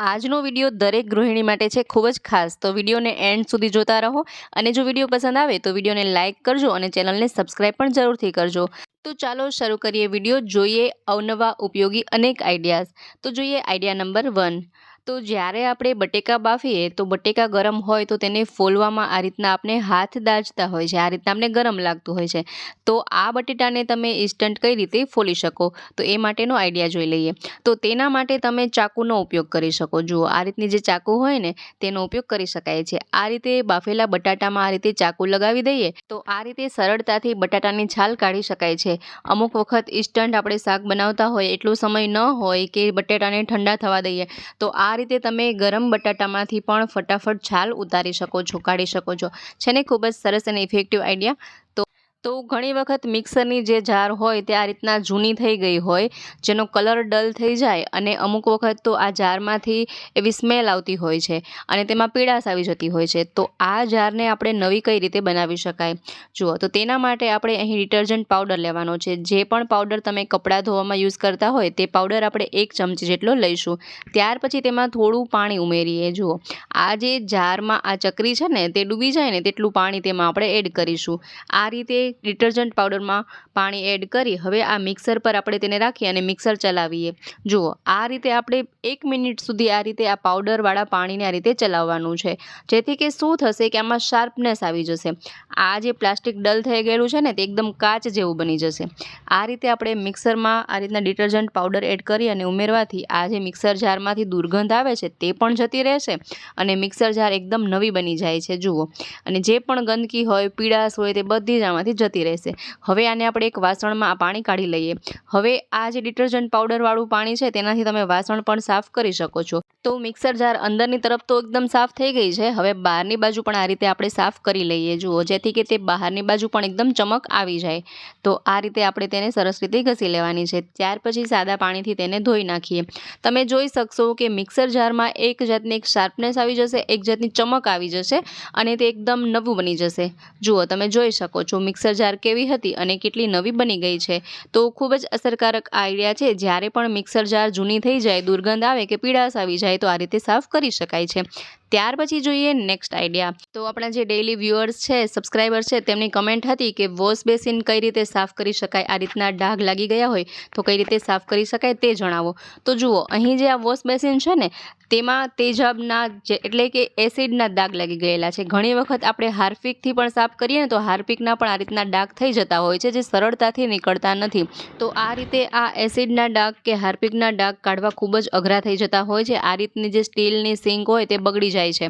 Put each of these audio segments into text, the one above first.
આજનો વિડીયો દરેક ગૃહિણી માટે છે ખૂબ જ ખાસ, તો વિડીયોને એન્ડ સુધી જોતા રહો. અને જો વિડીયો પસંદ આવે તો વિડીયોને લાઇક કરજો અને ચેનલને સબસ્ક્રાઈબ પણ જરૂરથી કરજો. તો ચાલો શરૂ કરીએ વિડીયો. જોઈએ અવનવા ઉપયોગી અનેક આઈડિયાઝ. તો જોઈએ આઈડિયા નંબર 1. તો જ્યારે આપણે બટેકા બાફીએ તો બટેકા ગરમ હોય તો તેને ફોલવામાં આ રીતના આપણે હાથ દાજતા હોય છે, આ રીતના આપણે ગરમ લાગતું હોય છે. તો આ બટેટાને તમે ઇન્સ્ટન્ટ કઈ રીતે ફોલી શકો, તો એ માટેનો આઈડિયા જોઈ લઈએ. તો તેના માટે તમે ચાકુનો ઉપયોગ કરી શકો. જુઓ, આ રીતની જે ચાકુ હોય ને તેનો ઉપયોગ કરી શકાય છે. આ રીતે બાફેલા બટાટામાં આ રીતે ચાકુ લગાવી દઈએ તો આ રીતે સરળતાથી બટાટાની છાલ કાઢી શકાય છે. અમુક વખત ઇન્સ્ટન્ટ આપણે શાક બનાવતા હોય, એટલો સમય ન હોય કે બટાટાને ઠંડા થવા દઈએ, તો આ રીતે તમે ગરમ બટાટામાંથી પણ ફટાફટ છાલ ઉતારી શકો છો, કાઢી શકો છો. છે ને ખૂબ જ સરસ અને ઇફેક્ટિવ આઈડિયા. તો ઘણી વખત મિક્સરની જે જાર હોય તે આ રીતના જૂની થઈ ગઈ હોય, જેનો કલર ડલ થઈ જાય, અને અમુક વખત તો આ જારમાંથી એવી સ્મેલ આવતી હોય છે અને તેમાં પીળાશ આવી જતી હોય છે. તો આ જારને આપણે નવી કઈ રીતે બનાવી શકાય, જુઓ. તો તેના માટે આપણે અહીં ડિટર્જન્ટ પાવડર લેવાનો છે. જે પણ પાવડર તમે કપડાં ધોવામાં યુઝ કરતા હોય તે પાવડર આપણે 1 ચમચી જેટલો લઈશું. ત્યાર પછી તેમાં થોડું પાણી ઉમેરીએ. જુઓ, આ જે જારમાં આ ચકરી છે ને તે ડૂબી જાય ને તેટલું પાણી તેમાં આપણે એડ કરીશું. આ રીતે ડિટર્જન્ટ પાવડરમાં પાણી એડ કરી હવે આ મિક્સર પર આપણે તેને રાખી અને મિક્સર ચલાવીએ. જુઓ, આ રીતે આપણે 1 મિનિટ સુધી આ રીતે આ પાવડરવાળા પાણીને આ રીતે ચલાવવાનું છે, જેથી કે શું થશે કે આમાં શાર્પનેસ આવી જશે. આ જે પ્લાસ્ટિક ડલ થઈ ગયેલું છે ને તે એકદમ કાચ જેવું બની જશે. આ રીતે આપણે મિક્સરમાં આ રીતના ડિટર્જન્ટ પાવડર એડ કરી અને ઉમેરવાથી આ જે મિક્સર જારમાંથી દુર્ગંધ આવે છે તે પણ જતી રહેશે અને મિક્સર જાર એકદમ નવી બની જાય છે. જુઓ, અને જે પણ ગંદકી હોય, પીળાશ હોય, તે બધી જ આમાંથી જતી રહેશે. હવે આને આપણે એક વાસણમાં આ પાણી કાઢી લઈએ. હવે આ જે ડિટર્જન્ટ પાવડરવાળું પાણી છે તેનાથી તમે વાસણ પણ સાફ કરી શકો છો. તો મિક્સર જાર અંદરની તરફ તો એકદમ સાફ થઈ ગઈ છે. હવે બહારની બાજુ પણ આ રીતે આપણે સાફ કરી લઈએ. જુઓ, જેથી કે તે બહારની બાજુ પણ એકદમ ચમક આવી જાય. તો આ રીતે આપણે તેને સરસ રીતે ઘસી લેવાની છે. ત્યાર પછી સાદા પાણીથી તેને ધોઈ નાખીએ. તમે જોઈ શકશો કે મિક્સર જારમાં એક જાતની એક શાર્પનેસ આવી જશે, એક જાતની ચમક આવી જશે અને તે એકદમ નવું બની જશે. જુઓ, તમે જોઈ શકો છો મિક્સર જાર કેવી હતી અને કેટલી નવી બની ગઈ છે. તો ખૂબ જ અસરકારક આઈડિયા છે. જ્યારે પણ મિક્સર જાર જૂની થઈ જાય, દુર્ગંધ આવે કે પીળાશ આવી જાય તો આ રીતે સાફ કરી શકાય છે. ત્યાર પછી જોઈએ નેક્સ્ટ આઈડિયા. તો આપણા જે ડેઇલી વ્યુઅર્સ છે, સબસ્ક્રાઈબર છે, તેમની કમેન્ટ હતી કે વોશ બેસિન કઈ રીતે સાફ કરી શકાય, આ રીતના ડાઘ લાગી ગયા હોય તો કઈ રીતે સાફ કરી શકાય તે જણાવો. તો જુઓ, અહીં જે આ વોશ બેસિન છે ને તેમાં તેજાબના એટલે કે એસિડના દાગ લાગી ગયેલા છે. ઘણી વખત આપણે હાર્પિકથી પણ સાફ કરીએ ને તો હાર્પિકના પણ આ રીતના ડાઘ થઈ જતા હોય છે, જે સરળતાથી નીકળતા નથી. તો આ રીતે આ એસિડના ડાઘ કે હાર્પિકના ડાઘ કાઢવા ખૂબ જ અઘરા થઈ જતા હોય છે. આ રીતની જે સ્ટીલની સિંક હોય તે બગડી જાય છે.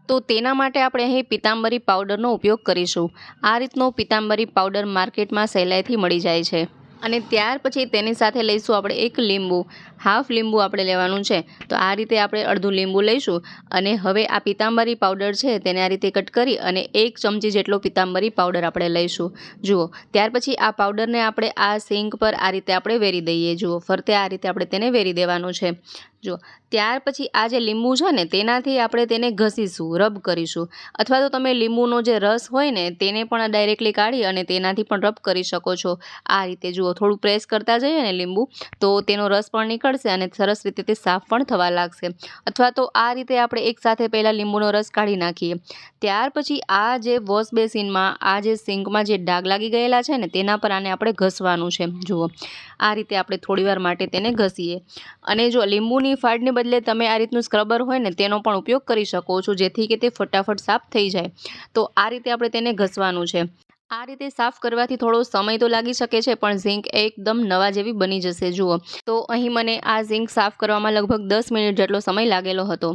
તો તેના માટે આપણે અહીં પિતાંબરી પાવડરનો ઉપયોગ કરીશું. આ રીતનો પિતાંબરી પાવડર માર્કેટમાં સહેલાઈથી મળી જાય છે. અને ત્યાર પછી તેની સાથે લઈશું આપણે એક લીંબુ. હાફ લીંબુ આપણે લેવાનું છે. તો આ રીતે આપણે અડધું લીંબુ લઈશું અને હવે આ પિતાંબરી પાવડર છે તેને આ રીતે કટ કરી અને 1 ચમચી જેટલો પિતાંબરી પાવડર આપણે લઈશું. જુઓ, ત્યાર પછી આ પાવડરને આપણે આ સિંક પર આ રીતે આપણે વેરી દઈએ. જુઓ, ફરતે આ રીતે આપણે તેને વેરી દેવાનું છે. જુઓ, ત્યાર પછી આ જે લીંબુ છે ને તેનાથી આપણે તેને ઘસીશું, રબ કરીશું. અથવા તો તમે લીંબુનો જે રસ હોય ને તેને પણ ડાયરેક્ટલી કાઢી અને તેનાથી પણ રબ કરી શકો છો. આ રીતે જુઓ, થોડું પ્રેસ કરતા જઈએ ને લીંબુ તો તેનો રસ પણ નીકળશે અને સરસ રીતે તે સાફ પણ થવા લાગશે. અથવા તો આ રીતે આપણે એકસાથે પહેલાં લીંબુનો રસ કાઢી નાખીએ. ત્યાર પછી આ જે વોશ બેસિનમાં આ જે સિંકમાં જે ડાઘ લાગી ગયેલા છે ને તેના પર આને આપણે ઘસવાનું છે. જુઓ, આ રીતે આપણે થોડીવાર માટે તેને ઘસીએ. અને જો લીંબુની ફાડને બદલે તમે આ રીતનું સ્ક્રબર હોય ને તેનો પણ ઉપયોગ કરી શકો છો, જેથી કે તે ફટાફટ સાફ થઈ જાય. તો આ રીતે આપણે તેને ઘસવાનું છે. આ રીતે સાફ કરવાથી થોડો સમય તો લાગી શકે છે, પણ ઝીંક એકદમ નવા જેવી બની જશે. જુઓ, તો અહીં મને આ ઝીંક સાફ કરવામાં લગભગ 10 મિનિટ જેટલો સમય લાગેલો હતો.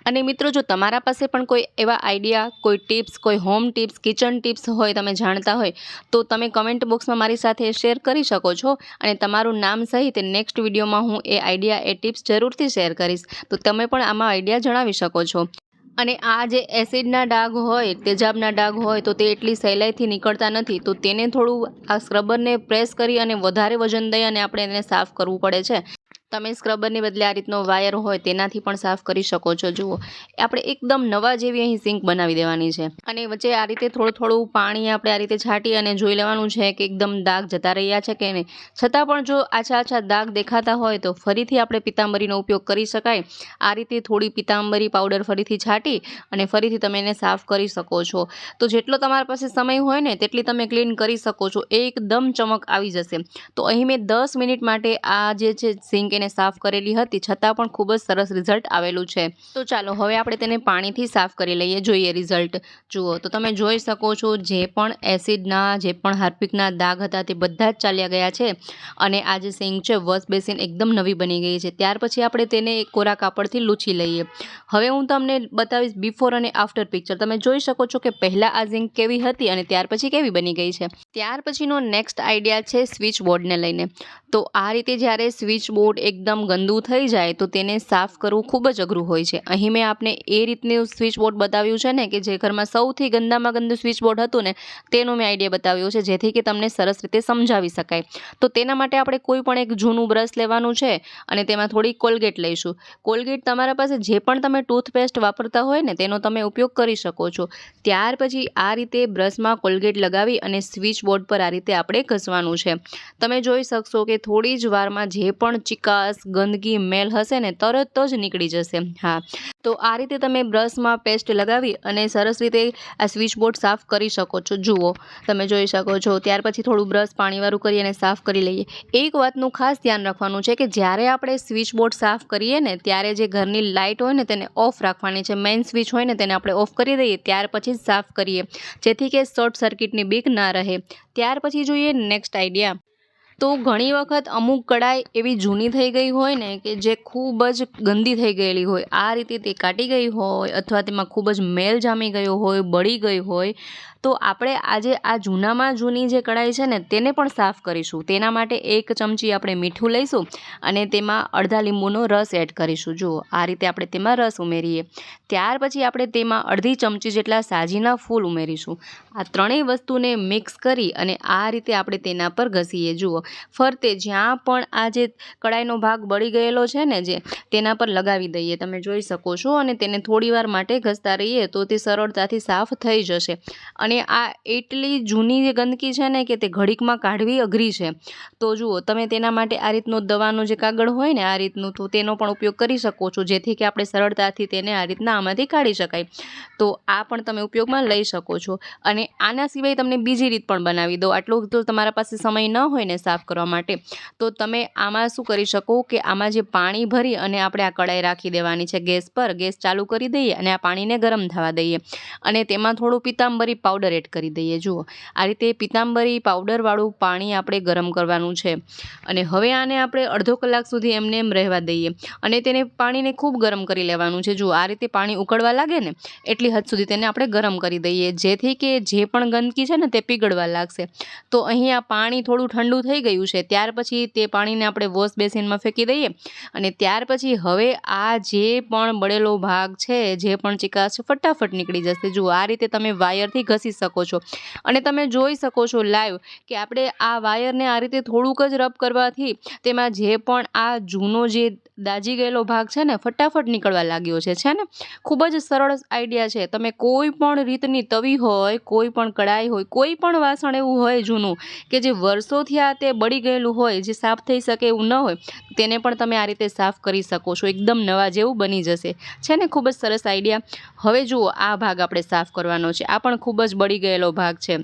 અને મિત્રો, જો તમારા પાસે પણ કોઈ એવા આઈડિયા, કોઈ ટિપ્સ, કોઈ હોમ ટિપ્સ, કિચન ટિપ્સ હોય, તમે જાણતા હોય તો તમે કમેન્ટ બોક્સમાં મારી સાથે શેર કરી શકો છો. અને તમારું નામ સહિત નેક્સ્ટ વિડીયોમાં હું એ આઈડિયા, એ ટિપ્સ જરૂરથી શેર કરીશ. તો તમે પણ આમાં આઈડિયા જણાવી શકો છો. અને આ જે એસિડના ડાઘ હોય, તેજાબના ડાઘ હોય તો તે એટલી સહેલાઈથી નીકળતા નથી. તો તેને થોડું આ સ્ક્રબરને પ્રેસ કરી અને વધારે વજન દઈ અને આપણે એને સાફ કરવું પડે છે. તમે સ્ક્રબરની બદલે આ રીતનો વાયર હોય તેનાથી પણ સાફ કરી શકો છો. જુઓ, આપણે એકદમ નવા જેવી અહીં સિંક બનાવી દેવાની છે અને વચ્ચે આ રીતે થોડું પાણી આપણે આ રીતે છાંટી અને જોઈ લેવાનું છે કે એકદમ દાગ જતા રહ્યા છે કે નહીં. છતાં પણ જો આછા દાગ દેખાતા હોય તો ફરીથી આપણે પિતાંબરીનો ઉપયોગ કરી શકાય. આ રીતે થોડી પિતાંબરી પાવડર ફરીથી છાંટી અને ફરીથી તમે એને સાફ કરી શકો છો. તો જેટલો તમારા પાસે સમય હોય ને તેટલી તમે ક્લીન કરી શકો છો. એકદમ ચમક આવી જશે. તો અહીં મેં 10 મિનિટ માટે આ જે છે સિંક એને સાફ કરેલી હતી, છતાં પણ ખૂબ જ સરસ રિઝલ્ટ આવેલું છે. તો ચાલો હવે આપણે તેને પાણીથી સાફ કરી લઈએ, જોઈએ રિઝલ્ટ. જુઓ, તો તમે જોઈ શકો છો જે પણ એસિડના, જે પણ હાર્પિકના દાગ હતા તે બધા જ ચાલ્યા ગયા છે અને આ જે સિંક છે વોશ બેસિન એકદમ નવી બની ગઈ છે. ત્યાર પછી આપણે તેને એક કોરા કાપડથી લૂછી લઈએ. હવે હું તમને બતાવીશ બિફોર અને આફ્ટર પિક્ચર. તમે જોઈ શકો છો કે પહેલાં આ સિંક કેવી હતી અને ત્યાર પછી કેવી બની ગઈ છે. ત્યાર પછીનો નેક્સ્ટ આઈડિયા છે સ્વિચ બોર્ડને લઈને. તો આ રીતે જ્યારે સ્વિચ બોર્ડ એકદમ ગંદુ થઈ જાય તો તેને સાફ કરવું ખૂબ જ અઘરું હોય છે. અહીં મેં આપને એ રીતનું સ્વિચ બોર્ડ બતાવ્યું છે ને કે જે ઘરમાં સૌથી ગંદામાં ગંદુ સ્વિચ બોર્ડ હતું ને તેનો મેં આઈડિયા બતાવ્યો છે, જેથી કે તમને સરસ રીતે સમજાવી શકાય. તો તેના માટે આપણે કોઈ પણ એક જૂનું બ્રશ લેવાનું છે અને તેમાં થોડી કોલગેટ લઈશું. કોલગેટ તમારા પાસે જે પણ તમે ટૂથપેસ્ટ વાપરતા હોય ને તેનો તમે ઉપયોગ કરી શકો છો. ત્યાર પછી આ રીતે બ્રશમાં કોલગેટ લગાવી અને સ્વિચ બોર્ડ પર આ રીતે આપણે ઘસવાનું છે. તમે જોઈ શકશો કે થોડી જ વારમાં જે પણ ચિકાસ, ગંદકી, મેલ હશે ને તરત જ નીકળી જશે. હા, તો આ રીતે તમે બ્રશમાં પેસ્ટ લગાવી અને સરસ રીતે આ સ્વિચ બોર્ડ સાફ કરી શકો છો. જુઓ, તમે જોઈ શકો છો. ત્યાર પછી થોડું બ્રશ પાણીવાળું કરી અને સાફ કરી લઈએ. એક વાતનું ખાસ ધ્યાન રાખવાનું છે કે જ્યારે આપણે સ્વિચ બોર્ડ સાફ કરીએ ને ત્યારે જે ઘરની લાઇટ હોય ને તેને ઓફ રાખવાની છે. મેઇન સ્વિચ હોય ને તેને આપણે ઓફ કરી દઈએ, ત્યાર પછી જ સાફ કરીએ, જેથી કે શોર્ટ સર્કિટની બીક ના રહે. ત્યાર પછી જોઈએ નેક્સ્ટ આઈડિયા. તો ઘણી વખત અમુક કડાઈ એવી જૂની થઈ ગઈ હોય ને કે જે ખૂબ જ ગંદી થઈ ગયેલી હોય, આ રીતે તે કાટી ગઈ હોય અથવા તેમાં ખૂબ જ મેલ જામી ગયો હોય, બળી ગઈ હોય, તો આપણે આજે આ જૂનામાં જૂની જે કડાઈ છે ને તેને પણ સાફ કરીશું. તેના માટે 1 ચમચી આપણે મીઠું લઈશું અને તેમાં અડધા લીંબુનો રસ એડ કરીશું. જુઓ, આ રીતે આપણે તેમાં રસ ઉમેરીએ. ત્યાર પછી આપણે તેમાં અડધી ચમચી જેટલા સાજીના ફૂલ ઉમેરીશું. આ ત્રણેય વસ્તુને મિક્સ કરી અને આ રીતે આપણે તેના પર ઘસીએ. જુઓ, ફરતે જ્યાં પણ આ જે કડાઈનો ભાગ બળી ગયેલો છે ને જે તેના પર લગાવી દઈએ. તમે જોઈ શકો છો અને તેને થોડીવાર માટે ઘસતા રહીએ તો તે સરળતાથી સાફ થઈ જશે. અને આ એટલી જૂની જે ગંદકી છે ને કે તે ઘડીકમાં કાઢવી અઘરી છે. તો જુઓ, તમે તેના માટે આ રીતનો દવાનો જે કાગળ હોય ને આ રીતનું, તો તેનો પણ ઉપયોગ કરી શકો છો, જેથી કે આપણે સરળતાથી તેને આ રીતના આમાંથી કાઢી શકાય. તો આ પણ તમે ઉપયોગમાં લઈ શકો છો. અને આના સિવાય તમને બીજી રીત પણ બનાવી દો. આટલું તો તમારા પાસે સમય ન હોય ને સાફ કરવા માટે, તો તમે આમાં શું કરી શકો કે આમાં જે પાણી ભરી અને આપણે આ કડાઈ રાખી દેવાની છે ગેસ પર. ગેસ ચાલુ કરી દઈએ અને આ પાણીને ગરમ થવા દઈએ અને તેમાં થોડું પિતાંબરી પાવડર એડ કરી દઈએ. જુઓ, આ રીતે પિતાંબરી પાવડરવાળું પાણી આપણે ગરમ કરવાનું છે અને હવે આને આપણે અડધો કલાક સુધી એમને એમ રહેવા દઈએ અને તેને પાણીને ખૂબ ગરમ કરી લેવાનું છે. જુઓ, આ રીતે પાણી ઉકળવા લાગે ને એટલી હદ સુધી તેને આપણે ગરમ કરી દઈએ, જેથી કે જે પણ ગંદકી છે ને તે પીગળવા લાગશે. તો અહીં આ પાણી થોડું ઠંડુ થઈ ગયું છે. ત્યાર પછી તે પાણીને આપણે વોશ બેસિનમાં ફેંકી દઈએ અને ત્યાર પછી હવે આ જે પણ બળેલો ભાગ છે, જે પણ ચિકાસ છે, ફટાફટ નીકળી જશે. જુઓ, આ રીતે તમે વાયરથી ઘસી શકો છો અને તમે જોઈ શકો છો લાઈવ કે આપણે આ વાયરને આ રીતે થોડુંક જ રબ કરવાથી તેમાં જે પણ આ જૂનો જે દાજી ગયેલો ભાગ છે ને ફટાફટ નીકળવા લાગ્યો છે ને. ખૂબ જ સરળ આઈડિયા છે. તમે કોઈ પણ રીતની તવી હોય, કોઈ પણ કડાઈ હોય, કોઈ પણ વાસણ એવું હોય જૂનું કે જે વર્ષોથી આ તે બળી ગયેલું હોય, જે સાફ થઈ શકે એવું ન હોય, તેને પણ તમે આ રીતે સાફ કરી શકો છો. એકદમ નવા જેવું બની જશે. છે ને ખૂબ જ સરસ આઈડિયા. હવે જુઓ, આ ભાગ આપણે સાફ કરવાનો છે. આ પણ ખૂબ જ બળી ગયેલો ભાગ છે.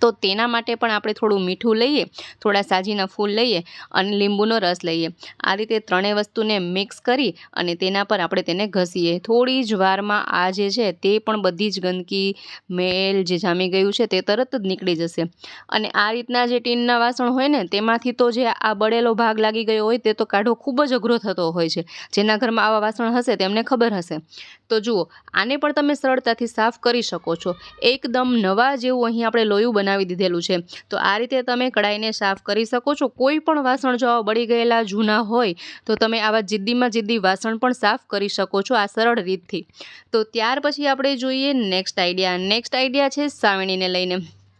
તો તેના માટે પણ આપણે થોડું મીઠું લઈએ, થોડા સાજીના ફૂલ લઈએ અને લીંબુનો રસ લઈએ. આ રીતે ત્રણેય વસ્તુને મિક્સ કરી અને તેના પર આપણે તેને ઘસીએ. થોડી જ વારમાં આ જે છે તે પણ બધી જ ગંદકી, મેલ જે જામી ગયું છે તે તરત જ નીકળી જશે. અને આ રીતના જે ટીનના વાસણ હોય ને તેમાંથી તો જે આ બળેલો ભાગ લાગી ગયો હોય તે તો કાઢવો ખૂબ જ અઘરો થતો હોય છે. જેના ઘરમાં આવા વાસણ હશે તેમને ખબર હશે. તો જુઓ, આને પણ તમે સરળતાથી સાફ કરી શકો છો. એકદમ નવા જેવું અહીં આપણે લોયું બનાવી દીધેલું છે. તો આ રીતે તમે કડાઈને સાફ કરી શકો છો. કોઈ પણ વાસણ જો બળી ગયેલા જૂના હોય તો તમે આવા જિદ્દીમાં જિદ્દી વાસણ પણ સાફ કરી શકો છો આ સરળ રીતથી. તો ત્યાર પછી આપણે જોઈએ નેક્સ્ટ આઈડિયા. નેક્સ્ટ આઈડિયા છે સાવણીને લઈને.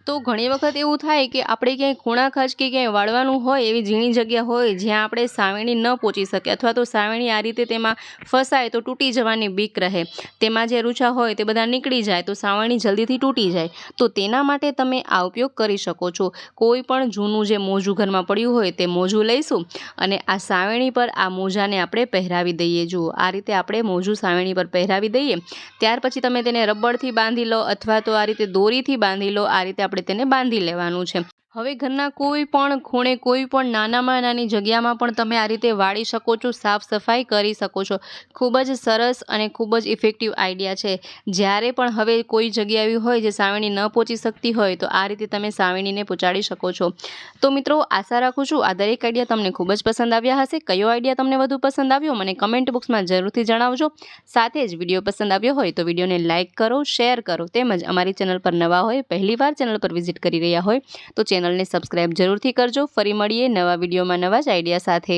તો ઘણી વખત એવું થાય કે આપણે ક્યાંય ખૂણા ખાંચ કે ક્યાંય વાળવાનું હોય એવી ઝીણી જગ્યા હોય જ્યાં આપણે સાવેણી ન પહોંચી શકીએ અથવા તો સાવેણી આ રીતે તેમાં ફસાય તો તૂટી જવાની બીક રહે, તેમાં જે રૂછા હોય તે બધા નીકળી જાય તો સાવેણી જલ્દીથી તૂટી જાય. તો તેના માટે તમે આ ઉપયોગ કરી શકો છો. કોઈ પણ જૂનું જે મોજું ઘરમાં પડ્યું હોય તે મોજું લઈશું અને આ સાવેણી પર આ મોજાને આપણે પહેરાવી દઈએ. જુઓ આ રીતે આપણે મોજું સાવેણી પર પહેરાવી દઈએ. ત્યાર પછી તમે તેને રબરથી બાંધી લો અથવા તો આ રીતે દોરીથી બાંધી લો. આ રીતે આપણે તેને બાંધી લેવાનું છે. હવે ઘરના કોઈ પણ ખૂણે કોઈ પણ નાનામાં નાની જગ્યામાં પણ તમે આ રીતે વાળી શકો છો, સાફ સફાઈ કરી શકો છો. ખૂબ જ સરસ અને ખૂબ જ ઇફેક્ટિવ આઈડિયા છે. જ્યારે પણ હવે કોઈ જગ્યા એવી હોય જે સાવેણી ન પહોંચી શકતી હોય તો આ રીતે તમે સાવેણીને પહોંચાડી શકો છો. તો મિત્રો આશા રાખું છું આ દરેક આઈડિયા તમને ખૂબ જ પસંદ આવ્યા હશે. કયો આઈડિયા તમને વધુ પસંદ આવ્યો મને કમેન્ટ બોક્સમાં જરૂરથી જણાવજો. સાથે જ વિડીયો પસંદ આવ્યો હોય તો વિડીયોને લાઇક કરો, શેર કરો, તેમજ અમારી ચેનલ પર નવા હોય, પહેલીવાર ચેનલ પર વિઝિટ કરી રહ્યા હોય તો ચેનલને સબસ્ક્રાઈબ જરૂરથી કરજો. ફરી મળીએ નવા વિડીયોમાં નવા જ આઈડિયા સાથે.